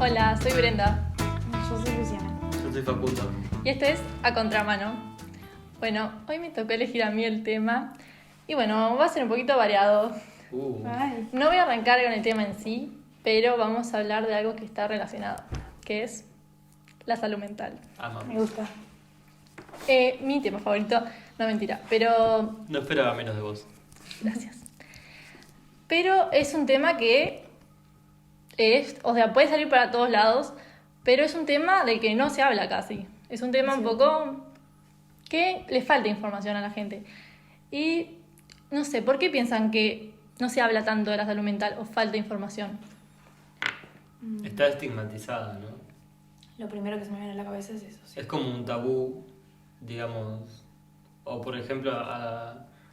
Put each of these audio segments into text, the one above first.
Hola, soy Brenda. Yo soy Luciana. Yo soy Facundo. Y este es A Contramano. Bueno, hoy me tocó elegir a mí el tema. Y bueno, va a ser un poquito variado. Ay, No voy a arrancar con el tema en sí, pero vamos a hablar de algo que está relacionado, que es la salud mental. me Amamos. gusta. Mi tema favorito, no mentira, pero No esperaba menos de vos. gracias. Pero es un tema que puede salir para todos lados, pero es un tema del que no se habla casi. Es un tema un poco que le falta información a la gente. Y no sé, ¿por qué piensan que no se habla tanto de la salud mental o falta información? Está estigmatizada, ¿no? Lo primero que se me viene a la cabeza es eso. Sí. Es como un tabú, digamos. O por ejemplo,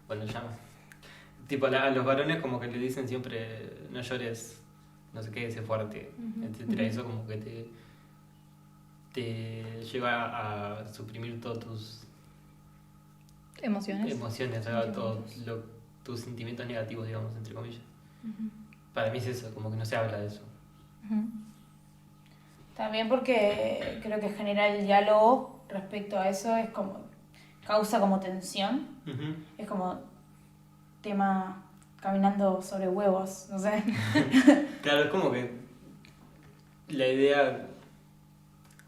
bueno, ya. Tipo, a los varones como que le dicen siempre, no llores, no sé qué, sé fuerte, etcétera. Eso como que te lleva a suprimir todas tus Emociones. emociones, o sea, todos tus sentimientos negativos, digamos, entre comillas. Para mí es eso, como que no se habla de eso. Ujú. También porque creo que generar el diálogo respecto a eso es como causa como tensión. Ujú. Es como tema caminando sobre huevos, no sé. Claro, es como que la idea,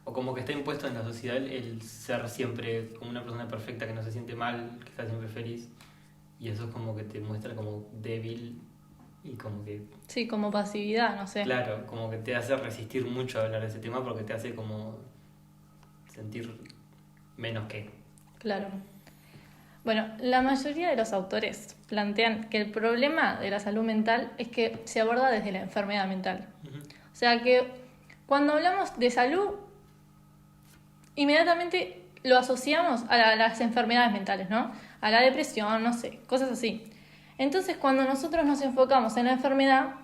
o como que está impuesto en la sociedad el ser siempre como una persona perfecta que no se siente mal, que está siempre feliz, y eso es como que te muestra como débil y como que, Sí, como pasividad, no sé. claro, como que te hace resistir mucho a hablar de ese tema porque te hace como sentir menos que. Claro. Bueno, la mayoría de los autores plantean que el problema de la salud mental es que se aborda desde la enfermedad mental. Ujú. O sea que cuando hablamos de salud, inmediatamente lo asociamos a las enfermedades mentales, ¿no? A la depresión, no sé, cosas así. Entonces, cuando nosotros nos enfocamos en la enfermedad,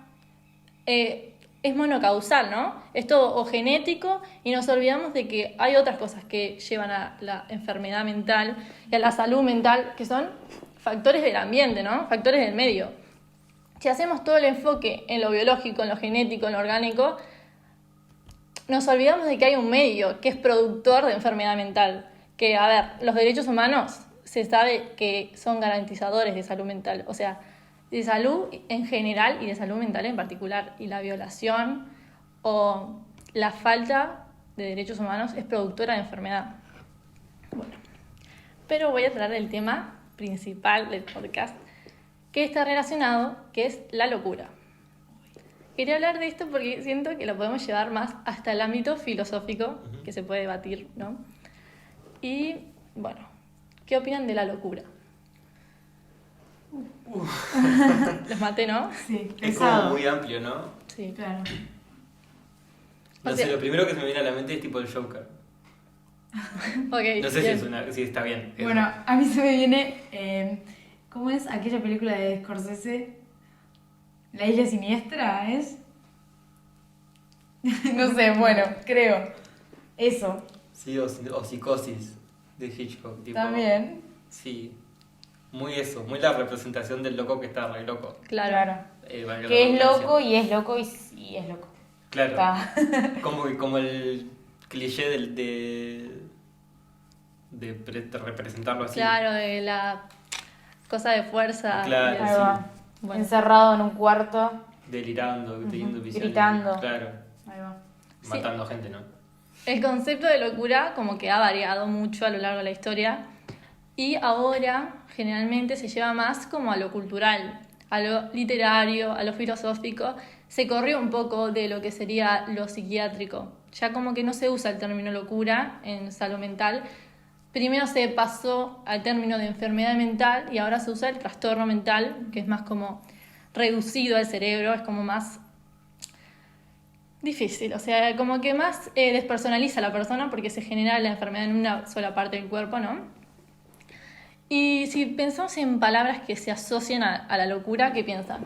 es monocausal, ¿no? Es todo o genético y nos olvidamos de que hay otras cosas que llevan a la enfermedad mental y a la salud mental, que son factores del ambiente, ¿no? Factores del medio. Si hacemos todo el enfoque en lo biológico, en lo genético, en lo orgánico, nos olvidamos de que hay un medio que es productor de enfermedad mental. Que, a ver, los derechos humanos se sabe que son garantizadores de salud mental. O sea, de salud en general y de salud mental en particular. Y la violación o la falta de derechos humanos es productora de enfermedad. Bueno, pero voy a tratar el tema principal del podcast, que está relacionado, que es la locura. Quería hablar de esto porque siento que lo podemos llevar más hasta el ámbito filosófico, que se puede debatir, ¿no? Y, bueno, ¿qué opinan de la locura? Los maté, ¿no? Sí, Es como muy amplio, ¿no? Sí. Claro. No O sé, sea- lo primero que se me viene a la mente es tipo el Joker. Ok, No sé bien. si está bien. eso. Bueno, a mí se me viene. ¿Cómo es aquella película de Scorsese? La isla siniestra, ¿es? No sé, bueno, creo. Eso. Sí, o Psicosis de Hitchcock. Tipo, También. Sí, muy eso, muy la representación del loco que está re loco. Claro. Valga la Que es redundancia. loco y es loco y es loco. Claro, Está. como el cliché de representarlo así. Claro, de la cosa de fuerza. Claro, y Ahí así. va. Bueno. Encerrado en un cuarto. Delirando, teniendo visiones. Gritando. Claro, Ahí va. Sí. matando gente, ¿no? El concepto de locura como que ha variado mucho a lo largo de la historia y ahora generalmente se lleva más como a lo cultural, a lo literario, a lo filosófico. Se corrió un poco de lo que sería lo psiquiátrico. Ya como que no se usa el término locura en salud mental. Primero se pasó al término de enfermedad mental y ahora se usa el trastorno mental, que es más como reducido al cerebro, es como más difícil, o sea, como que más despersonaliza a la persona porque se genera la enfermedad en una sola parte del cuerpo, ¿no? Y si pensamos en palabras que se asocian a la locura, ¿qué piensan?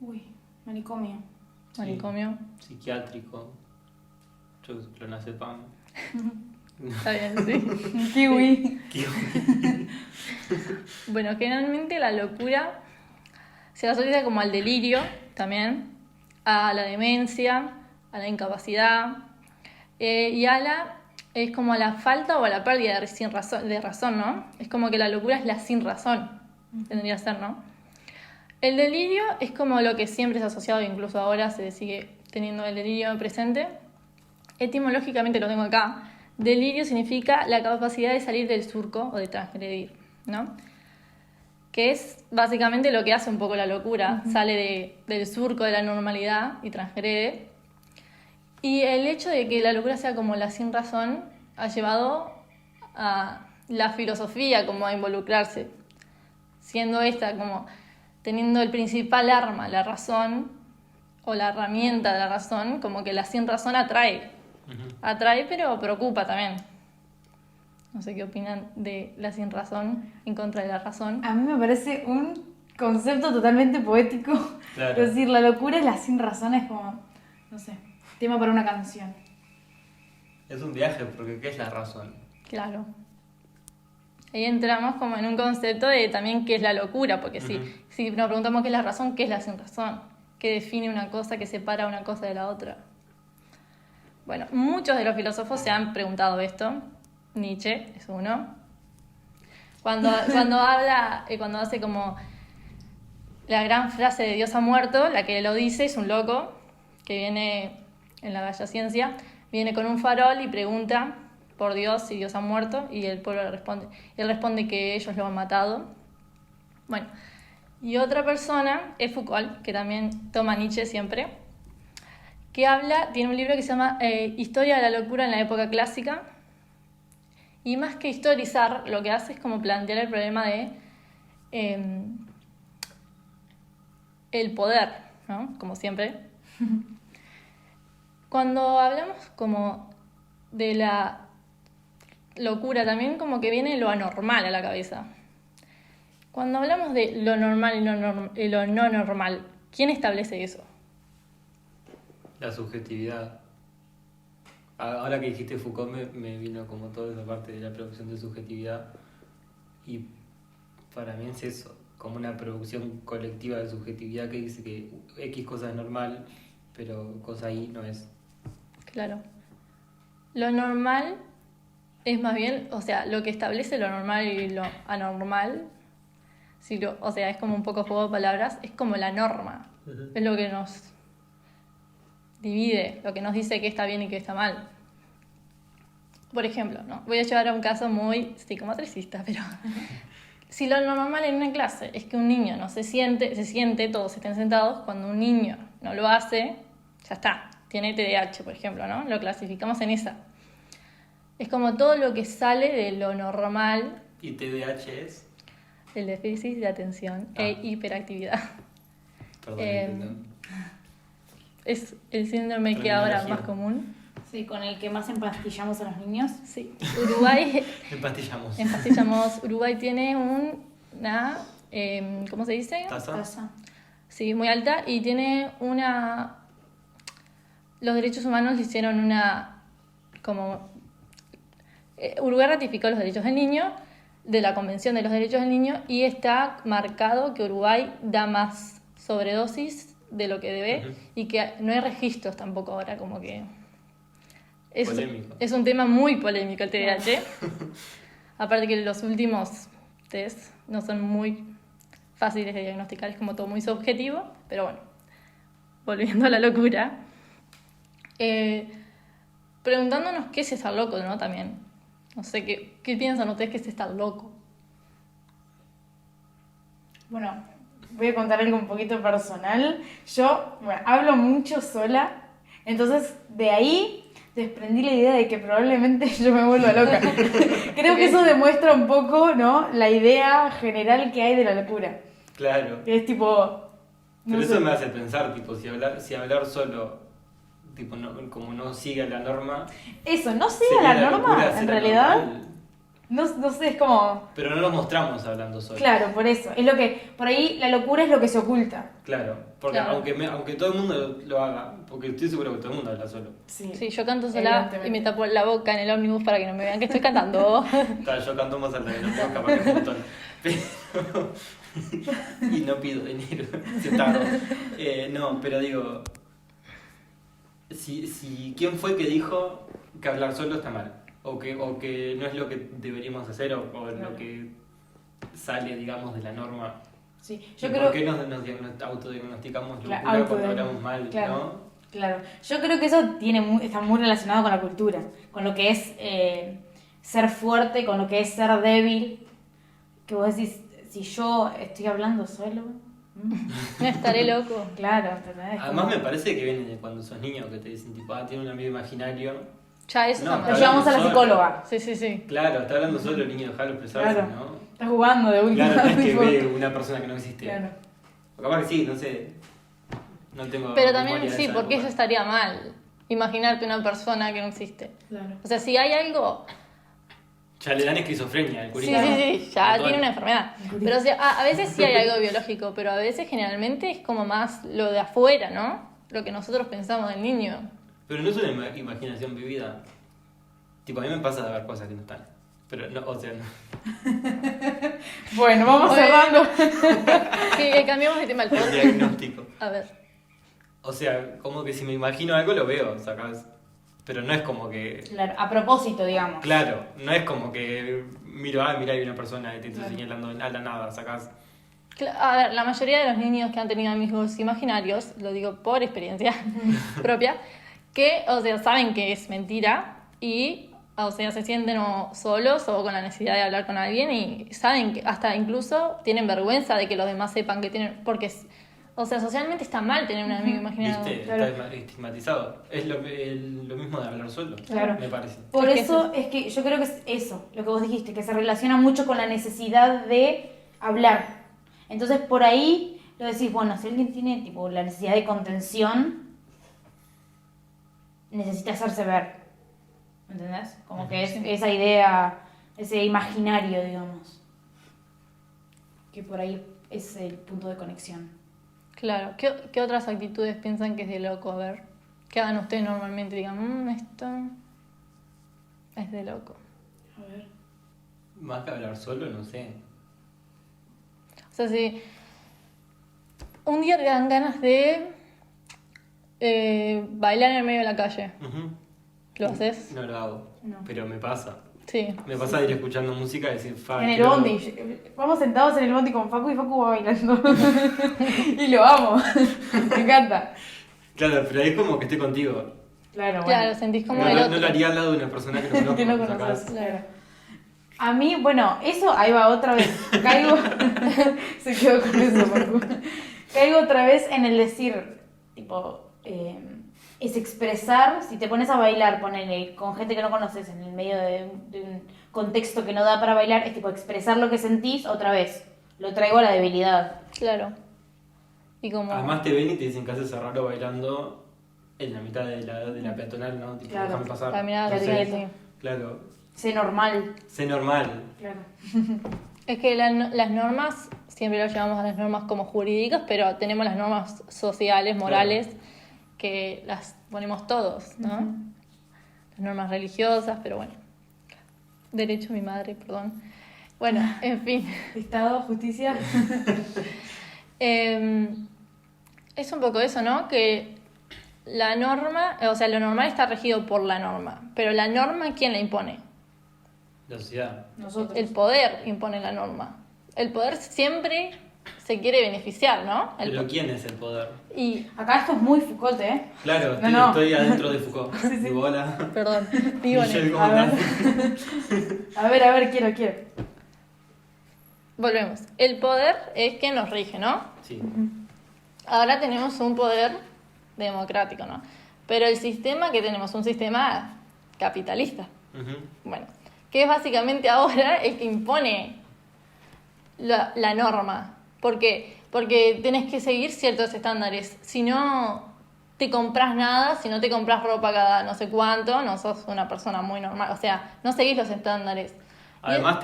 Uy, manicomio. Sí. Manicomio. Psiquiátrico, clonazepam. Está bien, sí. Kiwi. Bueno, generalmente la locura se asocia como al delirio también, a la demencia, a la incapacidad, y ala es como a la falta o a la pérdida de razón, ¿no? Es como que la locura es la sin razón, tendría que ser, ¿no? El delirio es como lo que siempre se ha asociado, incluso ahora se sigue teniendo el delirio presente. Etimológicamente lo tengo acá. Delirio significa la capacidad de salir del surco o de transgredir, ¿no? Que es básicamente lo que hace un poco la locura. Sale del surco de la normalidad y transgrede. Y el hecho de que la locura sea como la sin razón ha llevado a la filosofía como a involucrarse, siendo esta como teniendo el principal arma, la razón, o la herramienta de la razón, como que la sin razón atrae. Atrae, pero preocupa también. No sé qué opinan de la sin razón en contra de la razón. A mí me parece un concepto totalmente poético. Claro. Es decir, la locura y la sin razón es como, no sé, tema para una canción. Es un viaje, porque ¿qué es la razón? Claro. Ahí entramos como en un concepto de también qué es la locura, porque si nos preguntamos qué es la razón, ¿qué es la sin razón? ¿Qué define una cosa, qué separa una cosa de la otra? Bueno, muchos de los filósofos se han preguntado esto. Nietzsche es uno. Cuando hace como la gran frase de Dios ha muerto, la que lo dice es un loco que viene en la Bella Ciencia, viene con un farol y pregunta por Dios si Dios ha muerto, y el pueblo le responde. Él responde que ellos lo han matado. Bueno, y otra persona es Foucault, que también toma Nietzsche siempre, que tiene un libro que se llama Historia de la locura en la época clásica, y más que historizar, lo que hace es como plantear el problema de el poder, ¿no? Como siempre. Cuando hablamos como de la locura, también como que viene lo anormal a la cabeza. Cuando hablamos de lo normal y lo no normal, ¿quién establece eso? La subjetividad. Ahora que dijiste Foucault me vino como toda esa parte de la producción de subjetividad, y para mí es eso, como una producción colectiva de subjetividad que dice que X cosa es normal, pero cosa Y no es. Claro. Lo normal es más bien, o sea, lo que establece lo normal y lo anormal, o sea, es como un poco juego de palabras, es como la norma. Es lo que nos divide, lo que nos dice qué está bien y qué está mal. Por ejemplo, ¿no? Voy a llevar a un caso muy psicomotricista, pero si lo normal en una clase es que un niño no se siente, todos estén sentados, cuando un niño no lo hace, ya está, tiene TDAH, por ejemplo, ¿no? Lo clasificamos en esa. Es como todo lo que sale de lo normal. ¿Y TDAH es? El déficit de atención e hiperactividad. Perdón, es el síndrome que ahora es más común. Sí, con el que más empastillamos a los niños. Sí. Uruguay. Empastillamos. Uruguay tiene una. ¿Cómo se dice? ¿Tasa? Sí, muy alta. Y tiene una. Los derechos humanos hicieron una. Uruguay ratificó los derechos del niño, de la Convención de los Derechos del Niño, y está marcado que Uruguay da más sobredosis de lo que debe, y que no hay registros tampoco ahora, como que es un tema muy polémico el TDAH. Aparte que los últimos test no son muy fáciles de diagnosticar, es como todo muy subjetivo, pero bueno, volviendo a la locura, preguntándonos qué es estar loco, ¿no? También, no sé, ¿qué piensan ustedes que es estar loco? Bueno, voy a contar algo un poquito personal. Yo, hablo mucho sola, entonces de ahí desprendí la idea de que probablemente yo me vuelva loca. Creo que eso demuestra un poco, ¿no?, la idea general que hay de la locura. Claro. Que es tipo... Pero eso me hace pensar, tipo, si hablar solo, tipo, no, como no sigue la norma... Eso, no sigue la norma, en realidad... Normal. No sé, es como... Pero no lo mostramos hablando solo. Claro, por eso. Es lo que... Por ahí la locura es lo que se oculta. Claro, porque Claro. Aunque todo el mundo lo haga, porque estoy seguro que todo el mundo habla solo. Sí, yo canto sola y me tapo la boca en el ómnibus para que no me vean que estoy cantando. Claro, yo canto más alto que no puedo, capaz que un montón. Pero... y no pido dinero, centavos. No, pero digo, ¿Quién fue que dijo que hablar solo está mal? O que no es lo que deberíamos hacer o Claro. lo que sale, digamos, de la norma. Sí, ¿Y yo por creo qué nos autodiagnosticamos Claro, locura cuando hablamos mal, claro. ¿no? Claro, yo creo que eso está muy relacionado con la cultura, con lo que es ser fuerte, con lo que es ser débil. Que vos decís, si yo estoy hablando solo, No estaré loco. claro, ¿entendés? Además me parece que viene de cuando sos niño, que te dicen tipo, tiene un amigo imaginario. Ya, eso No, está Lo mal. llevamos a la Solo. psicóloga. Sí, sí, sí. Claro, está hablando solo el niño, dejarlo expresarse, Claro. ¿no? Está jugando de última. Claro, no es que tipo. ve una persona que no existe. Claro. O capaz que sí, no sé. No tengo Pero también memoria de sí, esa porque eso época. estaría mal. Imaginarte una persona que no existe. Claro. O sea, si hay algo. Ya le dan esquizofrenia al Sí, curita. sí, sí, ya Montón. tiene una enfermedad. Pero o sea, a veces sí hay algo biológico, pero a veces generalmente es como más lo de afuera, ¿no? Lo que nosotros pensamos del niño. Pero no es una imaginación vivida. Tipo, a mí me pasa de ver cosas que no están. Pero no, o sea, no. Bueno, vamos Bueno. cerrando. Que cambiamos de tema al El podcast. diagnóstico. A ver. O sea, como que si me imagino algo lo veo, sacás. Pero no es como que. Claro, a propósito, digamos. Claro, no es como que miro, mira, hay una persona que te está Claro. señalando a la nada, sacás. A ver, la mayoría de los niños que han tenido amigos imaginarios, lo digo por experiencia propia, que, o sea, saben que es mentira y, o sea, se sienten o solos o con la necesidad de hablar con alguien y saben que hasta incluso tienen vergüenza de que los demás sepan que tienen, porque, o sea, socialmente está mal tener un amigo imaginario. ¿Viste? Claro. Está estigmatizado. Es lo mismo de hablar solo, Claro. me parece. Por Es que eso es que yo creo que es eso, lo que vos dijiste, que se relaciona mucho con la necesidad de hablar. Entonces por ahí lo decís, bueno, si alguien tiene tipo la necesidad de contención, necesita hacerse ver. ¿Entendés? Como que es Sí. esa idea, ese imaginario, digamos. Que por ahí es el punto de conexión. Claro. ¿Qué otras actitudes piensan que es de loco? A ver, ¿qué hagan ustedes normalmente? Digan, esto es de loco. A ver. Más que hablar solo, no sé. O sea, si un día te dan ganas de bailar en el medio de la calle, Ujú. ¿lo haces? No lo hago, No. pero me pasa. Sí. Me pasa ir escuchando música y decir, En el quiero- bondi. Vamos sentados en el bondi con Facu y Facu va bailando. Y lo amo. Me encanta. Claro, pero es como que estoy contigo. Claro, bueno. Claro, sentís como No, el no, otro. no lo haría al lado de una persona que no conozco. Que no sacás. conoces. Claro. A mí, bueno, eso, ahí va otra vez. Caigo. Se quedó con eso, Facu. Caigo otra vez en el decir, tipo, es expresar, si te pones a bailar, ponele, con gente que no conoces en el medio de un contexto que no da para bailar, es tipo expresar lo que sentís otra vez. Lo traigo a la debilidad. Claro. Y como... Además te ven y te dicen que haces raro bailando en la mitad de la peatonal, ¿no? Tipo, Claro. déjame pasar. la mirada Claro, social, sí. sí. Claro, Sé normal. sé normal. Claro. Es que las normas, siempre lo llevamos a las normas como jurídicas, pero tenemos las normas sociales, morales, que las ponemos todos, ¿no? Ujú. Las normas religiosas, pero bueno. Derecho, mi madre, perdón. Bueno, en fin. Estado, justicia. Es un poco eso, ¿no? Que la norma, o sea, lo normal está regido por la norma, pero la norma, ¿quién la impone? La sociedad. Nosotros. El poder impone la norma. El poder siempre se quiere beneficiar, ¿no? Pero ¿quién es el poder? Y, Acá esto es muy Foucault, ¿eh? Claro, No, no. estoy adentro de Foucault. Digo, hola. perdón, digo, Michelle, ¿cómo A ver. estás? A ver, quiero. volvemos. El poder es quien nos rige, ¿no? Sí. Ahora tenemos un poder democrático, ¿no? Pero el sistema que tenemos, un sistema capitalista. Ujú. Bueno, que es básicamente ahora el que impone la norma. ¿Por qué? Porque tenés que seguir ciertos estándares. Si no te compras nada, si no te compras ropa cada no sé cuánto, no sos una persona muy normal. O sea, no seguís los estándares. Además,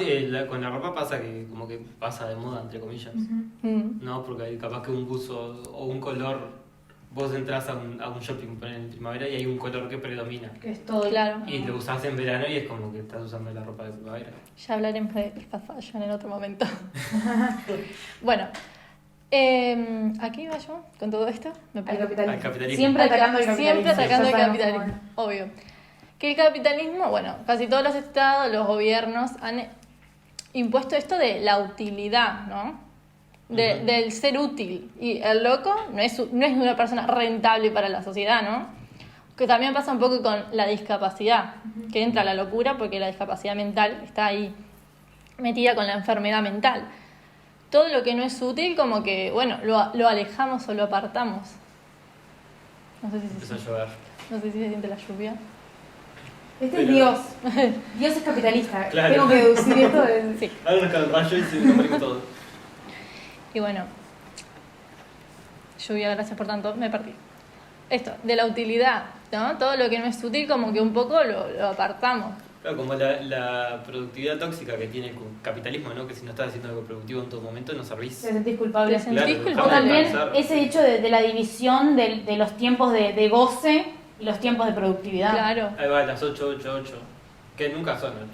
con la ropa pasa que como que pasa de moda, entre comillas. Mm, No, porque hay capaz que un buzo o un color, vos entras a un shopping en primavera y hay un color que predomina. Que es todo. Claro. Y lo usás en verano y es como que estás usando la ropa de primavera. ya hablaremos de fast fashion en otro momento. Bueno, ¿A qué iba yo con todo esto? Me Al perdí. capitalismo. Al capitalismo. Siempre atacando al capitalismo. Siempre atacando Ya al sabemos capitalismo, cómo obvio. Que el capitalismo, bueno, casi todos los estados, los gobiernos han impuesto esto de la utilidad, ¿no? Del ser útil. Y el loco no es una persona rentable para la sociedad, ¿no? Que también pasa un poco con la discapacidad, que entra la locura porque la discapacidad mental está ahí metida con la enfermedad mental. Todo lo que no es útil, como que, bueno, lo alejamos o lo apartamos. No sé si Empezó a llover. no sé si se siente la lluvia. Este es Pero- Dios. Dios es capitalista. Claro. Tengo que deducir esto de... Sí. Ahora nos cae un rayo y se nos morimos todos. Y bueno, lluvia, gracias por tanto, me perdí. Esto, de la utilidad, ¿no? Todo lo que no es útil, como que un poco lo apartamos. Claro, como la productividad tóxica que tiene el capitalismo, ¿no? Que si no estás haciendo algo productivo en todo momento no servís. Te sentís culpable. Te sentís Claro, O culpable. también Avanzar. ese hecho de la división de los tiempos de goce y los tiempos de productividad. Claro. Ahí va, las 8, que nunca son 8.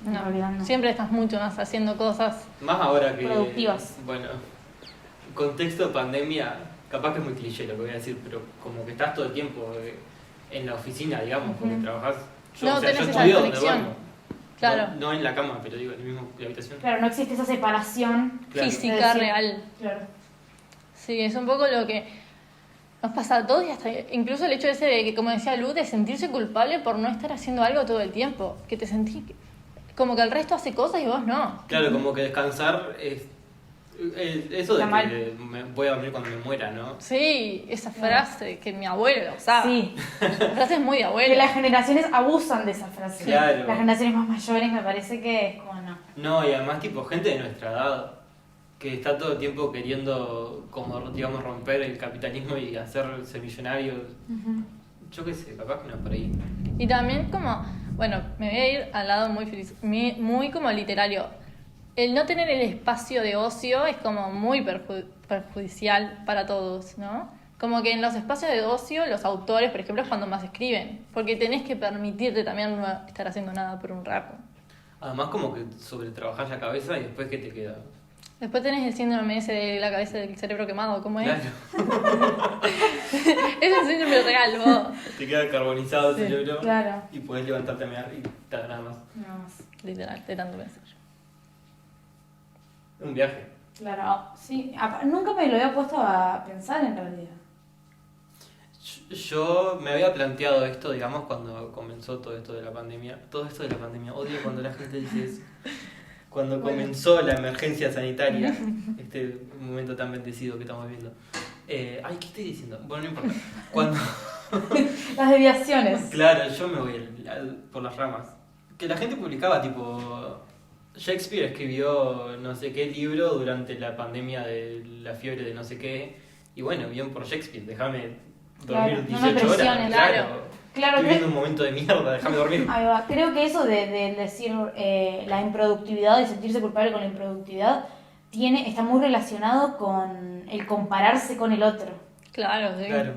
En realidad no. Siempre estás mucho más haciendo cosas. Más ahora que... Productivas. Bueno, contexto de pandemia, capaz que es muy cliché lo que voy a decir, pero como que estás todo el tiempo en la oficina, digamos, porque trabajás... No yo tenés esa estudio donde conexión. duermo. Claro. No en la cama, pero digo, en la habitación. Claro, no existe esa separación. Claro. Física, Es decir, real. Claro. Sí, es un poco lo que nos pasa a todos y hasta incluso el hecho ese de que, como decía Lu, de sentirse culpable por no estar haciendo algo todo el tiempo. Que te sentís como que el resto hace cosas y vos no. Claro, como que descansar es eso de Está mal. que me voy a dormir cuando me muera, ¿no? Sí, esa frase que mi abuelo usaba. Sí. La frase es muy de Que abuelo. las generaciones abusan de esa frase. Claro. Las generaciones más mayores me parece que es como no. No, y además tipo gente de nuestra edad que está todo el tiempo queriendo como digamos romper el capitalismo y hacerse millonarios. Yo qué sé, capaz que no es por ahí. Y también como, bueno, me voy a ir al lado muy como literario. El no tener el espacio de ocio es como muy perjudicial para todos, ¿no? Como que en los espacios de ocio, los autores, por ejemplo, es cuando más escriben. Porque tenés que permitirte también no estar haciendo nada por un rato. Además como que sobretrabajás la cabeza y después ¿qué te queda? Después tenés el síndrome ese de la cabeza del cerebro quemado, ¿cómo es? Claro, Es un síndrome real, vos. te queda carbonizado el Sí, cerebro claro. y podés levantarte a mear y nada más. Nada más. Literal, de tanto pensar. Un viaje. Claro, sí. Nunca me lo había puesto a pensar en realidad. Yo me había planteado esto, digamos, cuando comenzó todo esto de la pandemia. Todo esto de la pandemia, odio cuando la gente dice eso. Cuando comenzó la emergencia sanitaria, este momento tan bendecido que estamos viviendo. Ay, ¿qué estoy diciendo? Bueno, no importa. Cuando, Las deviaciones. claro, yo me voy por las ramas. Que la gente publicaba, tipo, Shakespeare escribió no sé qué libro durante la pandemia de la fiebre de no sé qué. Y bueno, bien por Shakespeare, déjame dormir Claro, no me 18 horas. presiones, claro. Claro, Estoy que- viviendo un momento de mierda, déjame dormir. Ahí va. Creo que eso de decir la improductividad, de sentirse culpable con la improductividad, está muy relacionado con el compararse con el otro. Claro, sí. Claro.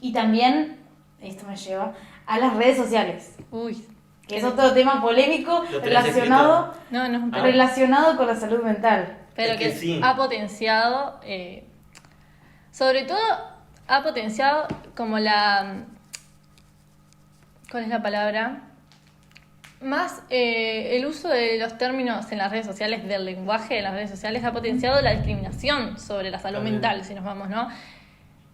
Y también, esto me lleva a las redes sociales, Uy. que es otro tema polémico ¿Lo tenés relacionado, No, no es un Ah. relacionado con la salud mental. Pero Es que que sí. ha potenciado, sobre todo ha potenciado como ¿cuál es la palabra? Más el uso de los términos en las redes sociales, del lenguaje de las redes sociales, ha potenciado la discriminación sobre la salud También. mental, si nos vamos, ¿no?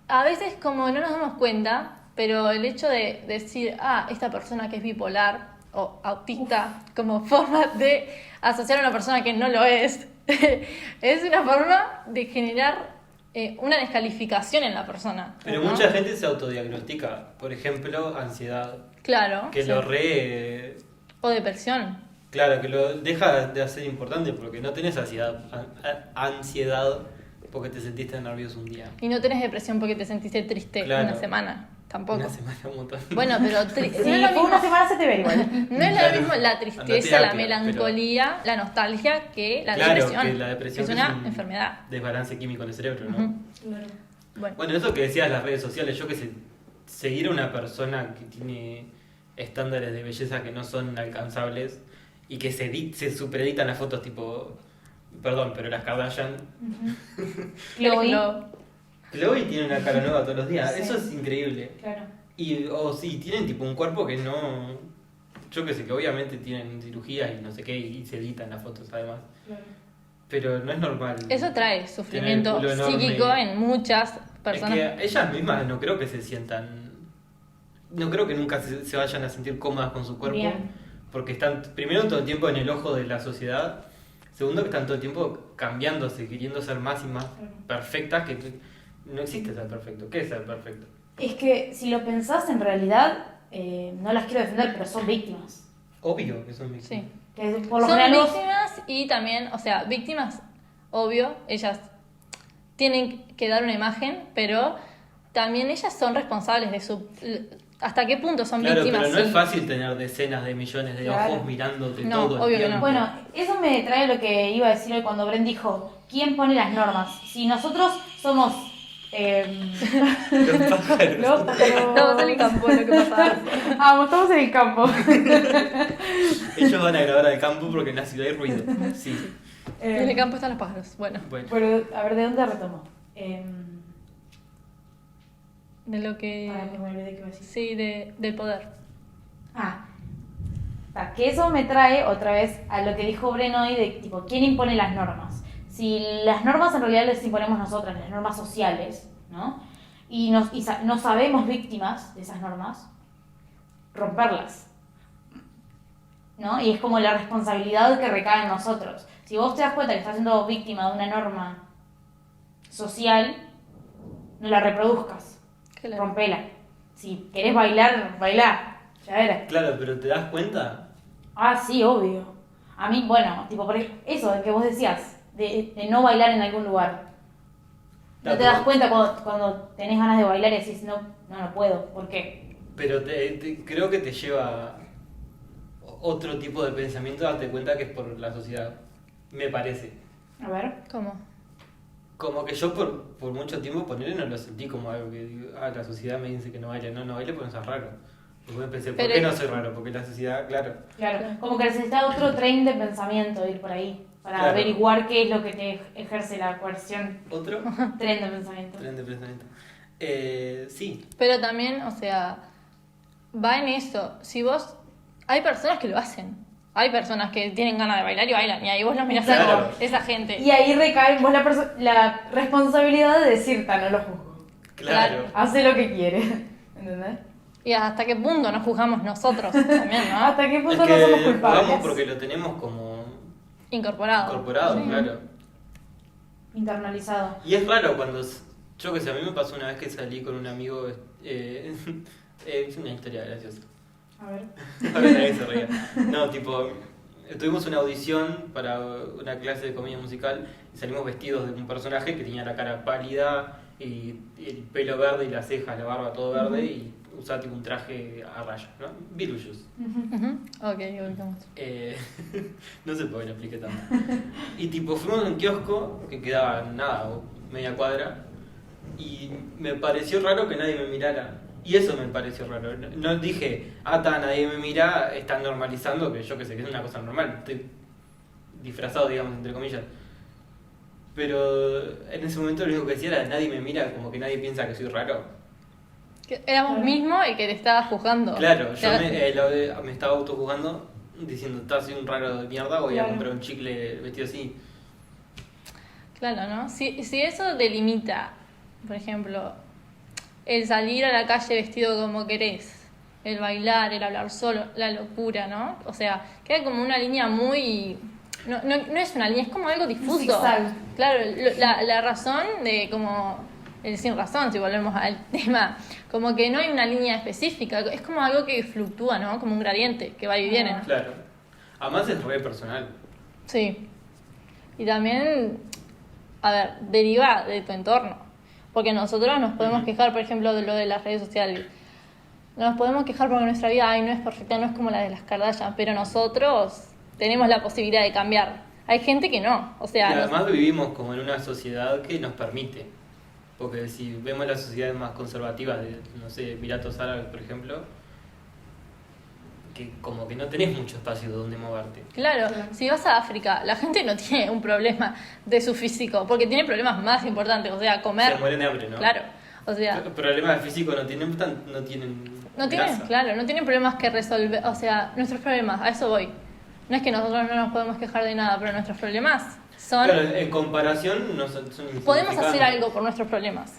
A veces como no nos damos cuenta, pero el hecho de decir, esta persona que es bipolar o autista, como forma de asociar a una persona que no lo es, es una forma de generar una descalificación en la persona. Pero ¿no? mucha gente se autodiagnostica, por ejemplo, ansiedad, Claro. que sí. lo O depresión. claro, que lo deja de ser importante porque no tenés ansiedad porque te sentiste nervioso un día. Y no tenés depresión porque te sentiste triste Claro. una semana. Tampoco. Una semana, un montón. Bueno, pero Si no es lo fue mismo. una semana se te ve igual. No es lo Claro. mismo la Anda a tristeza, terapia, la melancolía, la nostalgia que la Claro, depresión. que la depresión es que una es un enfermedad. desbalance químico en el cerebro, ¿no? Ujú. Claro. Bueno, Bueno, eso que decías las redes sociales, yo que sé, seguir a una persona que tiene estándares de belleza que no son alcanzables y que se supereditan las fotos tipo perdón, pero las Kardashian, Chloe. Chloe tiene una cara nueva todos los días, Sí. eso es increíble. Claro. O sí, tienen tipo un cuerpo que no, yo qué sé, que obviamente tienen cirugías y no sé qué, y se editan las fotos además, pero no es normal. Eso trae sufrimiento Tener el culo enorme. psíquico en muchas personas. Es que ellas mismas no creo que se sientan, no creo que nunca se vayan a sentir cómodas con su cuerpo, Bien. porque están primero todo el tiempo en el ojo de la sociedad, segundo que están todo el tiempo cambiándose, queriendo ser más y más perfectas, que no existe ser perfecto. ¿Qué es ser perfecto? Es que si lo pensás en realidad, no las quiero defender, pero son víctimas. Obvio que son víctimas. Sí. Que por lo Son general vos- víctimas y también, o sea, víctimas, obvio, ellas tienen que dar una imagen, pero también ellas son responsables de su... ¿Hasta qué punto son Claro, víctimas? pero no Sí. es fácil tener decenas de millones de Claro. ojos mirándote No, todo el obvio que no. tiempo. Bueno, eso me trae a lo que iba a decir hoy cuando Bren dijo, ¿quién pone las normas? Si nosotros somos... Los pájaros. los pájaros. Estamos en el campo, lo que pasa. Estamos en el campo. Ellos van a grabar al campo porque en la ciudad hay ruido. Sí. En el campo están los pájaros. Bueno, Bueno. Pero, a ver, ¿de dónde retomo? de lo que... Me olvidé qué iba a decir. Sí, del poder. Que eso me trae otra vez a lo que dijo Bren hoy de tipo, ¿quién impone las normas? Si las normas en realidad las imponemos nosotras, las normas sociales, ¿no? Y no sabemos víctimas de esas normas, romperlas, ¿no? Y es como la responsabilidad que recae en nosotros. Si vos te das cuenta que estás siendo víctima de una norma social, no la reproduzcas, Claro. rompela. Si querés bailar, bailá, ya verás. Claro, pero ¿te das cuenta? Sí, obvio. A mí, bueno, tipo, por eso de que vos decías, de no bailar en algún lugar. No te das cuenta cuando tenés ganas de bailar y decís, no puedo. ¿Por qué? Pero creo que te lleva otro tipo de pensamiento a darte cuenta que es por la sociedad. Me parece. A ver. ¿Cómo? Como que yo por mucho tiempo ponerle no lo sentí como algo que digo, la sociedad me dice que no baile. No baile porque no sos raro. Y después pensé, ¿por Pero- qué no soy raro? Porque la sociedad, claro. Claro, como que necesitas otro tren de pensamiento ir por ahí. Para Claro. averiguar qué es lo que te ejerce la coerción. ¿Otro? Tren de pensamiento. Tren de pensamiento. Sí. Pero también, o sea, va en eso. Si vos... Hay personas que lo hacen. Hay personas que tienen ganas de bailar y bailan. Y ahí vos los mirás Claro. como esa gente. Y ahí recae en vos la responsabilidad de decir, no lo juzgo. Claro. Hace lo que quiere. ¿Entendés? Y hasta qué punto nos juzgamos nosotros también, ¿no? ¿Hasta qué Es punto no somos que culpables? jugamos porque lo tenemos como Incorporado. incorporado, Sí. claro. Internalizado. Y es raro cuando, yo que sé, a mí me pasó una vez que salí con un amigo, es una historia graciosa. A ver. Ahora nadie se ría. No, tipo, tuvimos una audición para una clase de comedia musical y salimos vestidos de un personaje que tenía la cara pálida y el pelo verde y las cejas, la barba todo verde y usaba tipo un traje a rayas, ¿no? Beetlejuice. Ujú. Ok, ubicamos. No sé por qué lo expliqué tanto. Y tipo, fuimos a un kiosco que quedaba nada, o media cuadra, y me pareció raro que nadie me mirara. Y eso me pareció raro. No dije, nadie me mira, están normalizando, que yo que sé, que es una cosa normal. Estoy disfrazado, digamos, entre comillas. Pero en ese momento lo único que decía era, nadie me mira, como que nadie piensa que soy raro. Que éramos Claro. mismo el que te estaba juzgando. Claro, yo Claro. me estaba autojuzgando diciendo, soy un raro de mierda, voy a Claro. comprar un chicle vestido así. Claro, ¿no? Si eso delimita, por ejemplo, el salir a la calle vestido como querés, el bailar, el hablar solo, la locura, ¿no? O sea, queda como una línea muy... No es una línea, es como algo difuso. zigzag. Claro, la razón de como... El sin razón, si volvemos al tema, como que no hay una línea específica, es como algo que fluctúa, ¿no? Como un gradiente que va y viene, ¿no? Claro. Además es re personal. Sí. Y también, a ver, deriva de tu entorno. Porque nosotros nos podemos quejar, por ejemplo, de lo de las redes sociales. Nos podemos quejar porque nuestra vida no es perfecta, no es como la de las Kardashian, pero nosotros tenemos la posibilidad de cambiar. Hay gente que no. O Y sea, además vivimos como en una sociedad que nos permite. Porque si vemos las sociedades más conservativas de, no sé, Emiratos Árabes, por ejemplo, que como que no tenés mucho espacio donde moverte. Claro, si vas a África, la gente no tiene un problema de su físico, porque tiene problemas más importantes, o sea, comer. Se mueren de hambre, ¿no? Claro, o sea, Problemas físicos no tienen no tienen, grasa. claro, no tienen problemas que resolver, o sea, nuestros problemas, a eso voy. No es que nosotros no nos podemos quejar de nada, pero nuestros problemas son... Claro, en comparación no son Podemos insignificantes. hacer algo por nuestros problemas.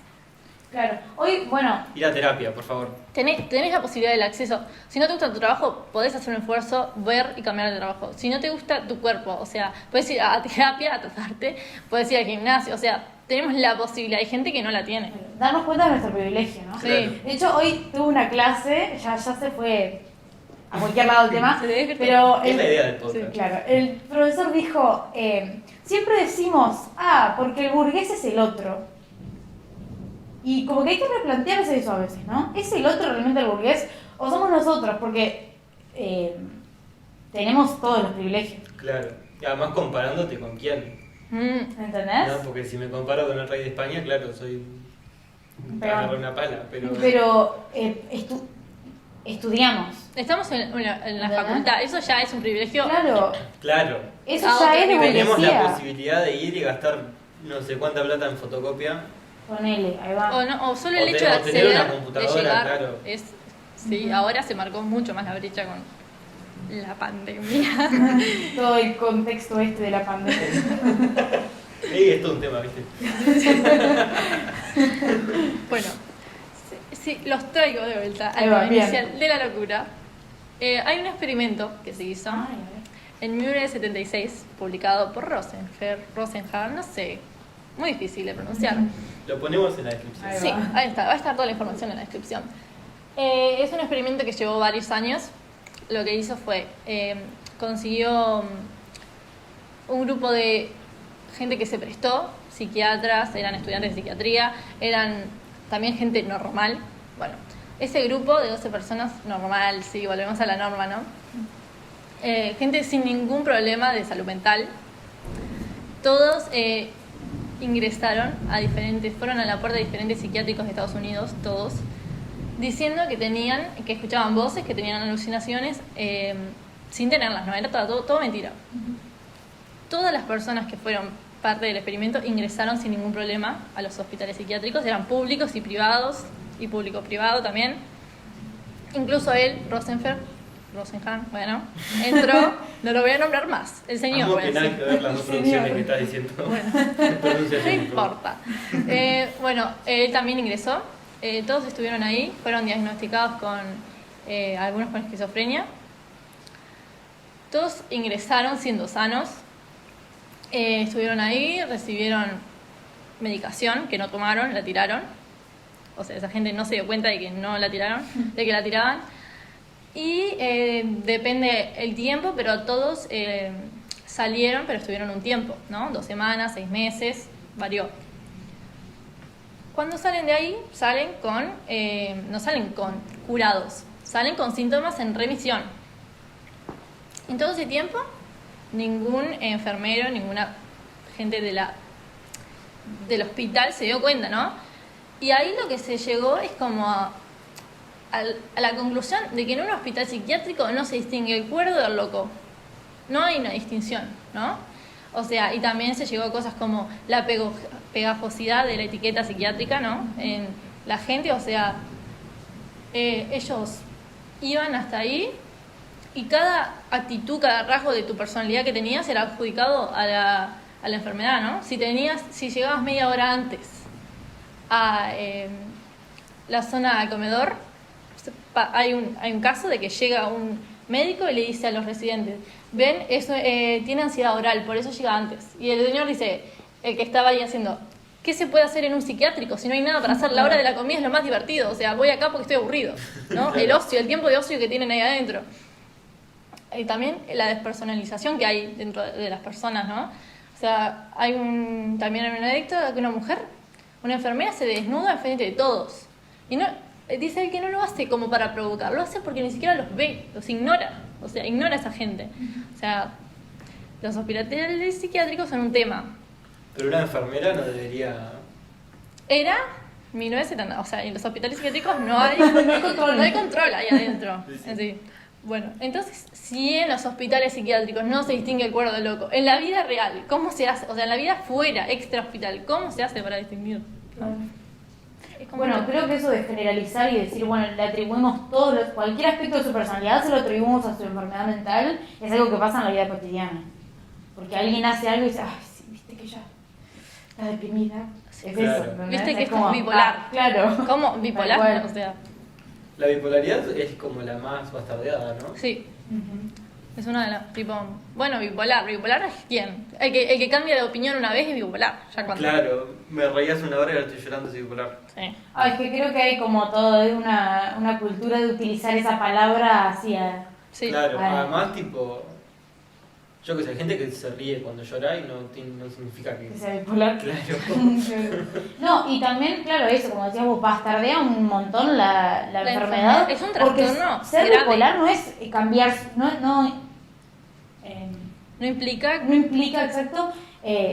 Claro. Hoy, bueno, Ir a terapia, por favor. Tenés la posibilidad del acceso. Si no te gusta tu trabajo, podés hacer un esfuerzo, ver y cambiar de trabajo. Si no te gusta tu cuerpo, o sea, podés ir a terapia, a tratarte, podés ir al gimnasio, o sea, tenemos la posibilidad. Hay gente que no la tiene. darnos cuenta de nuestro privilegio, ¿no? Sí. Claro. De hecho, hoy tuve una clase, ya se fue a cualquier lado el tema, Se te pero Es la idea del podcast. sí, claro, el profesor dijo, siempre decimos, porque el burgués es el otro. Y como que hay que replantearse eso a veces, ¿no? ¿Es el otro realmente el burgués o somos nosotros? Porque tenemos todos los privilegios, Claro. Y además comparándote con quién. ¿entendés? No, porque si me comparo con el rey de España, claro, soy agarré una pala, Pero estudiamos. Estamos en la ¿Verdad? facultad, eso ya es un privilegio. Claro. Eso Ah, ya ok. es de Tenemos la burguesía. posibilidad de ir y gastar no sé cuánta plata en fotocopia. Ponele, ahí va. O solo el O hecho de tener una acceder, de computadora, llegar, claro. es... Sí, ahora se marcó mucho más la brecha con la pandemia. Todo el contexto este de la pandemia. Es todo un tema, ¿viste? Bueno, sí, los traigo de vuelta Ahí al va, tema bien. inicial de la locura. Hay un experimento que se hizo Ay, en 1976, publicado por Rosenhan, no sé, muy difícil de pronunciar. Lo ponemos en la descripción. Ahí Sí, va. ahí está, va a estar toda la información en la descripción. Es un experimento que llevó varios años. Lo que hizo fue, consiguió un grupo de gente que se prestó, psiquiatras, eran estudiantes de psiquiatría, eran también gente normal. Bueno, ese grupo de 12 personas, normal, sí, volvemos a la norma, ¿no? Gente sin ningún problema de salud mental. Todos ingresaron fueron a la puerta de diferentes psiquiátricos de Estados Unidos, todos, diciendo que escuchaban voces, que tenían alucinaciones, sin tenerlas, ¿no? Era todo mentira. Todas las personas que fueron parte del experimento ingresaron sin ningún problema a los hospitales psiquiátricos, eran públicos y privados, y público-privado también. Incluso él, Rosenhan, bueno, entró, no lo voy a nombrar más, el señor. Amo voy a que nada decir. que ver las dos Señor. producciones que estás diciendo. No Pronunciación, por favor. importa. Bueno, él también ingresó. Todos estuvieron ahí, fueron diagnosticados con algunos con esquizofrenia. Todos ingresaron siendo sanos. Estuvieron ahí, recibieron medicación que no tomaron, la tiraron. O sea, esa gente no se dio cuenta de que no la tiraron, de que la tiraban. Y depende el tiempo, pero todos salieron, pero estuvieron un tiempo, ¿no? 2 semanas, 6 meses, varió. Cuando salen de ahí, no salen con curados, salen con síntomas en remisión. En todo ese tiempo, ningún enfermero, ninguna gente del hospital se dio cuenta, ¿no? Y ahí lo que se llegó es como a la conclusión de que en un hospital psiquiátrico no se distingue el cuerdo del loco. No hay una distinción, ¿no? O sea, y también se llegó a cosas como la pegajosidad de la etiqueta psiquiátrica, ¿no? En la gente, o sea, ellos iban hasta ahí y cada actitud, cada rasgo de tu personalidad que tenías era adjudicado a la enfermedad, ¿no? Si llegabas media hora antes a la zona del comedor, hay un caso de que llega un médico y le dice a los residentes, ven, eso tiene ansiedad oral, por eso llega antes. Y el señor dice, el que estaba ahí haciendo, ¿qué se puede hacer en un psiquiátrico si no hay nada para hacer? La hora de la comida es lo más divertido, o sea, voy acá porque estoy aburrido, ¿no? El ocio, el tiempo de ocio que tienen ahí adentro. Y también la despersonalización que hay dentro de las personas, ¿no? O sea, también hay una anécdota que una enfermera se desnuda enfrente de todos. Y no, dice él que no lo hace como para provocar, lo hace porque ni siquiera los ve, los ignora. O sea, ignora a esa gente. O sea, los hospitales psiquiátricos son un tema. Pero una enfermera no debería... Era 1970, o sea, en los hospitales psiquiátricos no hay control ahí adentro. Sí, sí. Sí. Bueno, entonces, si en los hospitales psiquiátricos no se distingue el cuerdo loco, en la vida real, ¿cómo se hace? O sea, en la vida fuera, extra hospital, ¿cómo se hace para distinguir? Es como Bueno, creo que eso de generalizar y decir, bueno, le atribuimos cualquier aspecto de su personalidad, se lo atribuimos a su enfermedad mental, es algo que pasa en la vida cotidiana. Porque alguien hace algo y dice, ay, sí, viste que ya está deprimida. Sí, es claro. eso, ¿entendés? Viste que Es es como bipolar. claro. ¿Cómo? Tal ¿Bipolar? cual. O sea, La bipolaridad es como la más bastardeada, ¿no? sí. Ujú. Es una de las, tipo, bueno, bipolar. ¿Bipolar es quién? El que cambia de opinión una vez es bipolar. Ya cuando... Claro, me reí hace una hora y ahora estoy llorando, soy bipolar. Sí. Ah, es que creo que hay como todo, es una cultura de utilizar esa palabra hacia... Sí. Claro, Vale. además, tipo, yo que sé, hay gente que se ríe cuando llora y no significa que. que sea bipolar. Claro. No, y también, claro, eso, como decías vos, bastardea un montón la La enfermedad. enfermedad. Es un porque trastorno ser grave. bipolar no es cambiar, No implica... no implica exacto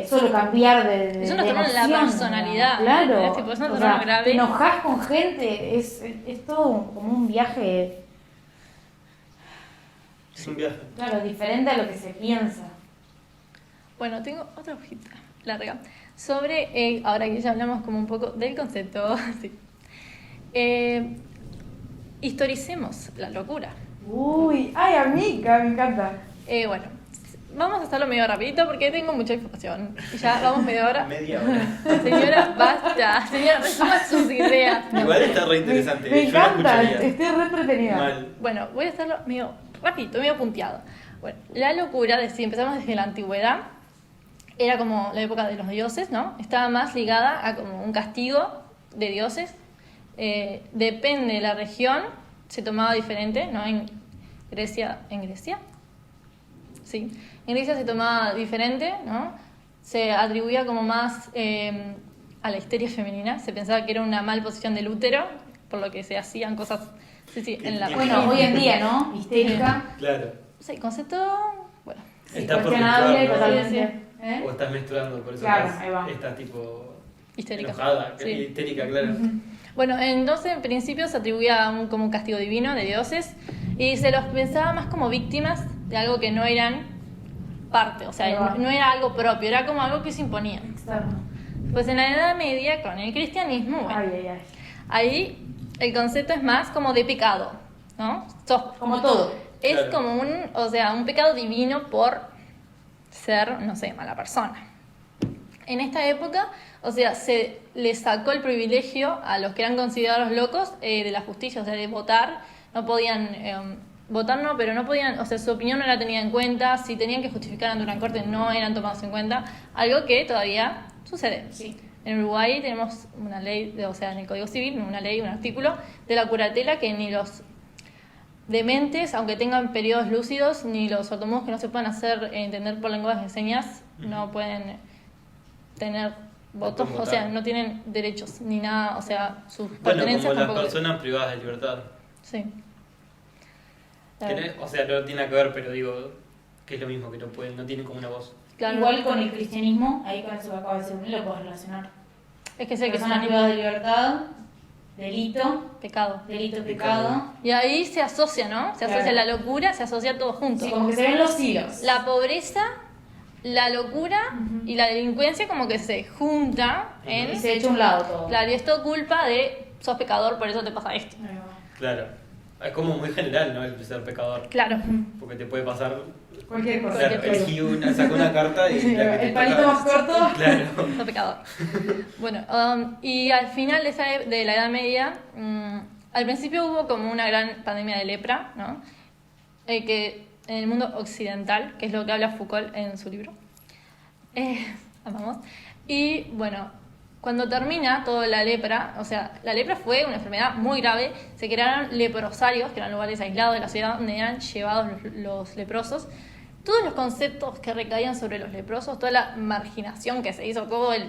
solo cambiar de Es un trastorno en la emoción, personalidad, ¿no? Claro. ¿entendés? Tipo, es un O trastorno sea, grave. te enojas con gente, es todo como un viaje, Es un viaje. claro, diferente a lo que se piensa. Bueno, tengo otra hojita larga sobre, ahora que ya hablamos como un poco del concepto, sí. Historicemos la locura. Uy, ay, amiga, me encanta. Bueno, vamos a hacerlo medio rapidito porque tengo mucha información. Y ya vamos media hora. Media hora. Señora, basta. Señora, resuma sus ideas. Igual está re interesante. Me yo la encanta, escucharía. estoy re entretenida. Mal. Bueno, voy a hacerlo medio rapidito, medio punteado. Bueno, la locura, si empezamos desde la antigüedad, era como la época de los dioses, ¿no? Estaba más ligada a como un castigo de dioses. Depende de la región, se tomaba diferente, ¿no? ¿En Grecia? Sí. En Grecia se tomaba diferente, ¿no? Se atribuía como más a la histeria femenina. Se pensaba que era una mal posición del útero, por lo que se hacían cosas... Sí, en la... Bueno, hoy en día, ¿no? Histérica. Claro. Sí, concepto... Bueno. Sí, Está por cuestionable menstruar, ¿no? totalmente. ¿Eh? O estás menstruando, por eso Claro, estás, ahí va. estás tipo. Histérica. Enojada, Sí. histérica, claro. Bueno, entonces en principio se atribuía como un castigo divino de dioses y se los pensaba más como víctimas de algo que no eran parte, o Ahí sea, va. no era algo propio, era como algo que se imponía. Externo. Pues en la Edad Media, con el cristianismo, bueno, Ay, ay, ay. ahí el concepto es más como de pecado, ¿no? Como todo. Es Claro. como un pecado divino por ser, no sé, mala persona. En esta época, o sea, se le sacó el privilegio a los que eran considerados locos de la justicia, o sea, de votar. No podían, votar no, pero no podían, o sea, su opinión no la tenían en cuenta. Si tenían que justificar ante una corte, no eran tomados en cuenta. Algo que todavía sucede. Sí. En Uruguay tenemos una ley, o sea, en el Código Civil, una ley, un artículo de la curatela que ni los dementes, aunque tengan periodos lúcidos, ni los sordomudos que no se puedan hacer entender por lenguaje de señas, no pueden tener votos, pueden o sea, votar. no tienen derechos ni nada, o sea, sus Bueno, pertenencias como las tampoco. personas privadas de libertad. Sí. Que no- o sea, no tiene nada que ver, pero digo que es lo mismo, que no pueden, no tienen como una voz. Claro. Igual con el cristianismo, ahí con eso que acaba de decir, lo puedes relacionar. Es que sé que es Personas un privadas de libertad, delito, pecado. pecado. Y ahí se asocia, ¿no? Se asocia Claro. la locura, se asocia todo junto. Sí, como que se ven los hilos. La pobreza, la locura Ujú. y la delincuencia como que se junta en... Y se echa a un lado todo. Claro, y esto culpa de sos pecador, por eso te pasa esto. Ahí va. Claro. Es como muy general, ¿no? El ser pecador. Claro. Porque te puede pasar. Cualquier cosa. Claro, elegí sacó una carta y la que te El palito toca- más corto. Claro. Sos pecador. Bueno, y al final de la Edad Media, al principio hubo como una gran pandemia de lepra, ¿no? Que en el mundo occidental, que es lo que habla Foucault en su libro. Amamos. Y bueno, cuando termina toda la lepra, o sea, la lepra fue una enfermedad muy grave, se crearon leprosarios, que eran lugares aislados de la ciudad donde eran llevados los leprosos. Todos los conceptos que recaían sobre los leprosos, toda la marginación que se hizo, toda la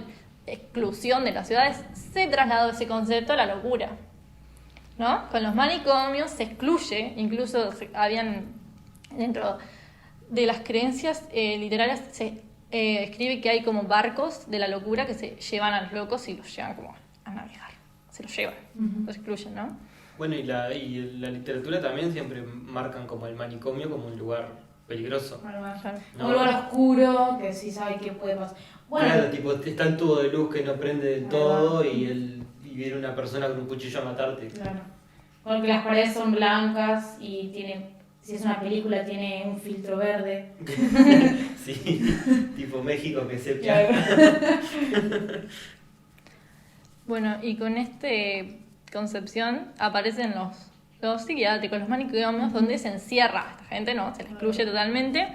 exclusión de las ciudades, se trasladó ese concepto a la locura, ¿no? Con los manicomios se excluye, incluso habían dentro de las creencias literarias se escribe que hay como barcos de la locura que se llevan a los locos y los llevan como a navegar, se los llevan, los excluyen, ¿no? Bueno, y la literatura también siempre marcan como el manicomio como un lugar peligroso. Claro. No. Un lugar oscuro, que sí sabe qué puede pasar. Bueno, Claro, tipo, está el tubo de luz que no prende del Ahí todo va. y viene una persona con un cuchillo a matarte. claro. Porque las paredes son blancas y tiene, si es una película, tiene un filtro verde. Sí, tipo México que sepia. Bueno, y con concepción aparecen los psiquiátricos, los manicomios, donde se encierra a esta gente, ¿no? Se la excluye totalmente.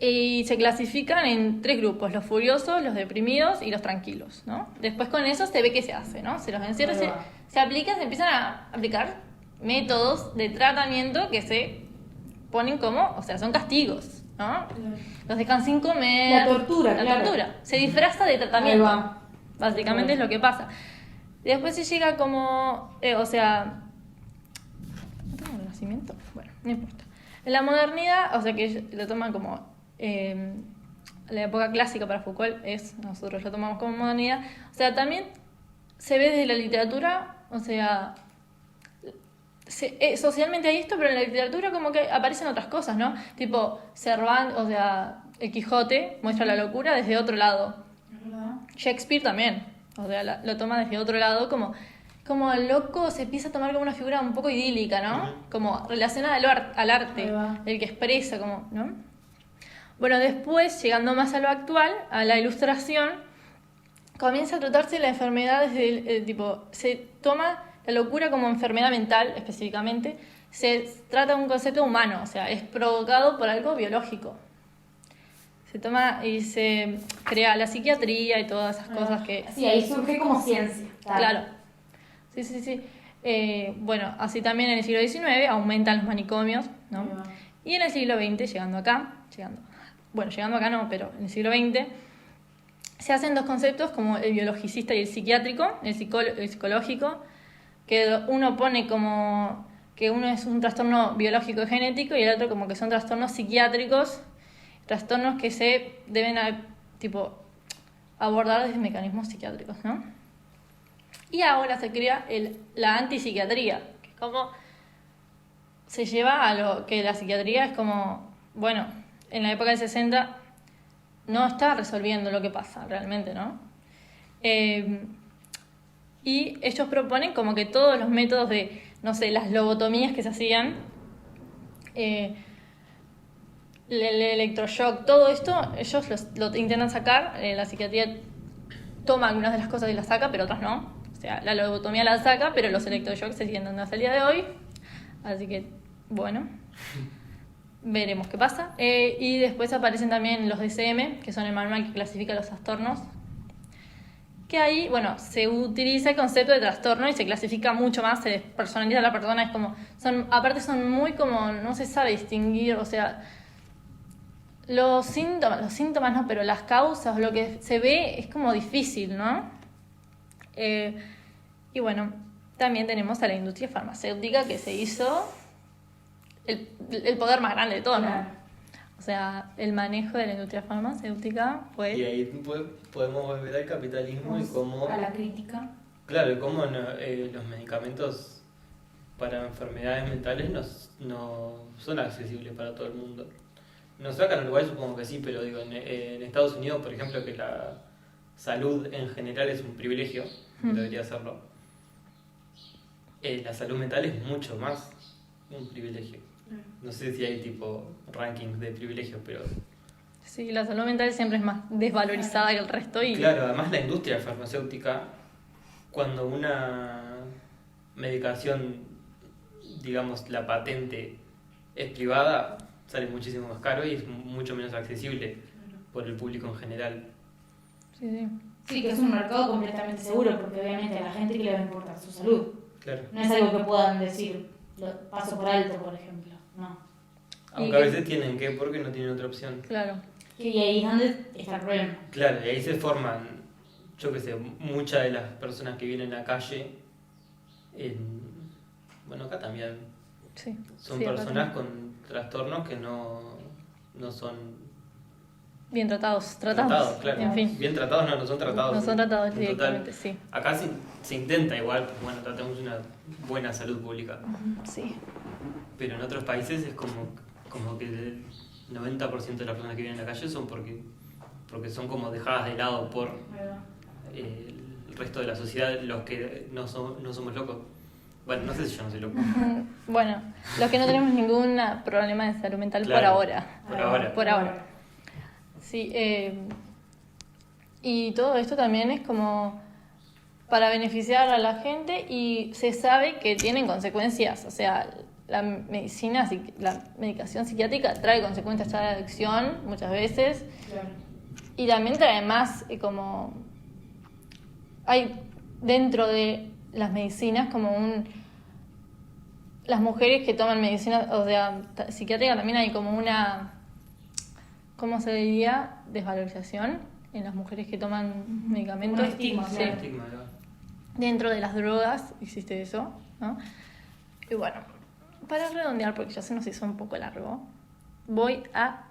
Y se clasifican en 3 grupos, los furiosos, los deprimidos y los tranquilos, ¿no? Después con eso se ve qué se hace, ¿no? Se los encierra, Ahí va. se aplican, se empiezan a aplicar métodos de tratamiento que se ponen como, o sea, son castigos, ¿no? Los dejan sin comer. La tortura, La claro. tortura. Se disfraza de Ahí tratamiento. va. Básicamente es lo que pasa. Después se llega como, o sea, ¿no tengo nacimiento? Bueno, no importa. En la modernidad, o sea que lo toman como la época clásica para Foucault nosotros lo tomamos como modernidad. O sea, también se ve desde la literatura, o sea, socialmente hay esto, pero en la literatura como que aparecen otras cosas, ¿no? Tipo, Cervantes, o sea, el Quijote muestra la locura desde otro lado. Shakespeare también, o sea, lo toma desde otro lado, como el loco se empieza a tomar como una figura un poco idílica, ¿no? Ujú. Como relacionada al arte, Ahí va. el que expresa, como, ¿no? Bueno, después, llegando más a lo actual, a la ilustración, comienza a tratarse la enfermedad desde tipo, se toma la locura como enfermedad mental específicamente, se trata de un concepto humano, o sea, es provocado por algo biológico. Se toma y se crea la psiquiatría y todas esas cosas que... Sí, ahí surge como ciencia. Claro. Sí. Bueno, así también en el siglo XIX aumentan los manicomios, ¿no? Ahí va. Y en el siglo XX, llegando acá no, pero en el siglo XX, se hacen 2 conceptos como el biologicista y el psiquiátrico, el psicológico, que uno pone como que uno es un trastorno biológico y genético y el otro como que son trastornos psiquiátricos, trastornos que se deben tipo, abordar desde mecanismos psiquiátricos, ¿no? Y ahora se crea la antipsiquiatría, que es como se lleva a lo que la psiquiatría es como, bueno, en la época del 60 no está resolviendo lo que pasa realmente, ¿no? Y ellos proponen como que todos los métodos de, no sé, las lobotomías que se hacían, el electroshock, todo esto, ellos lo intentan sacar, la psiquiatría toma algunas de las cosas y las saca, pero otras no. O sea, la lobotomía la saca, pero los electroshocks se siguen dando hasta el día de hoy. Así que, bueno, veremos qué pasa. Y después aparecen también los DSM, que son el manual que clasifica los trastornos. Que ahí, bueno, se utiliza el concepto de trastorno y se clasifica mucho más, se personaliza a la persona. Es como, aparte son muy como, no se sabe distinguir, o sea, los síntomas no, pero las causas, lo que se ve es como difícil, ¿no? Y bueno, también tenemos a la industria farmacéutica que se hizo el poder más grande de todo, ¿no? Claro. O sea, el manejo de la industria farmacéutica fue... Y ahí podemos volver al capitalismo y cómo... A la crítica. Claro, y cómo los medicamentos para enfermedades mentales no son accesibles para todo el mundo. Nosotros acá en Uruguay supongo que sí, pero digo, en Estados Unidos, por ejemplo, que la salud en general es un privilegio, debería serlo. La salud mental es mucho más un privilegio. No sé si hay tipo rankings de privilegios, pero... Sí, la salud mental siempre es más desvalorizada que el resto y... Claro, además la industria farmacéutica, cuando una medicación, digamos, la patente es privada, sale muchísimo más caro y es mucho menos accesible por el público en general. Sí. Sí, que es un mercado completamente seguro, porque obviamente a la gente que le va a importar su salud. Claro. No es algo que puedan decir, lo paso por alto, por ejemplo. No. Aunque a veces tienen que, porque no tienen otra opción. Claro. Y ahí es donde está el problema. Claro, y ahí se forman, yo qué sé, muchas de las personas que vienen a la calle, bueno, acá también, Sí. son Sí, acá personas también. con trastornos que no son bien tratados, claro. en fin. Bien tratados, no son tratados. No son tratados en directamente, total. sí. Acá se intenta igual, pues bueno, tratamos una buena salud pública. Sí. Pero en otros países es como que el 90% de las personas que viven en la calle son porque son como dejadas de lado por el resto de la sociedad, los que no somos locos. Bueno, no sé si yo no soy loco. Bueno, los que no tenemos ningún problema de salud mental Claro, por ahora. por ahora. Sí, y todo esto también es como para beneficiar a la gente y se sabe que tienen consecuencias. O sea, la medicación psiquiátrica trae consecuencias a la adicción muchas veces. Claro. Y también trae más como... Hay dentro de las medicinas como las mujeres que toman medicina, o sea, psiquiátrica también hay como una... ¿Cómo se diría? Desvalorización en las mujeres que toman medicamentos. Un estigma, Sí. claro. Estigma, ¿no? Dentro de las drogas existe eso, ¿no? Y bueno, para redondear, porque ya se nos hizo un poco largo, voy a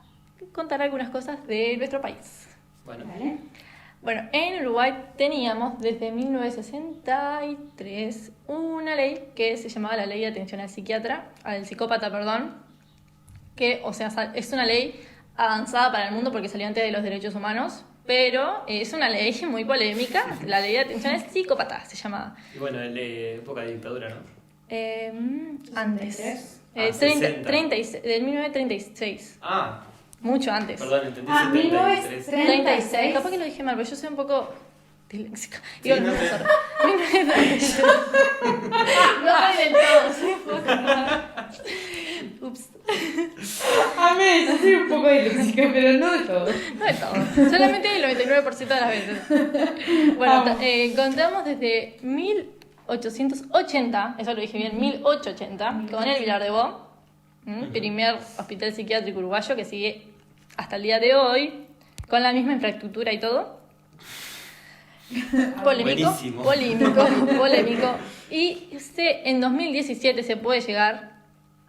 contar algunas cosas de nuestro país. Bueno, Vale. Bueno, en Uruguay teníamos desde 1963 una ley que se llamaba la Ley de Atención al Psicópata, que, o sea, es una ley avanzada para el mundo porque salió antes de los derechos humanos, pero es una ley muy polémica, la Ley de Atención al Psicópata se llamaba. y bueno, el de época de dictadura, ¿no? Antes. 63. 30, 60. del 1936. Ah, Mucho antes. perdón, entendí 73. 36. Capaz que lo dije mal, pero yo soy un poco disléxica. Sí, Digo, no sé. 1936. No soy del todo, soy un poco rara. Ups. A mí, yo soy un poco disléxica, pero no de todo. No de todo. Solamente el 99% de las veces. Bueno, contamos desde 1880, eso lo dije bien, 1880, con el Vilar de Bo, primer hospital psiquiátrico uruguayo que sigue hasta el día de hoy, con la misma infraestructura y todo. Buenísimo. Polémico. Y en 2017 se puede llegar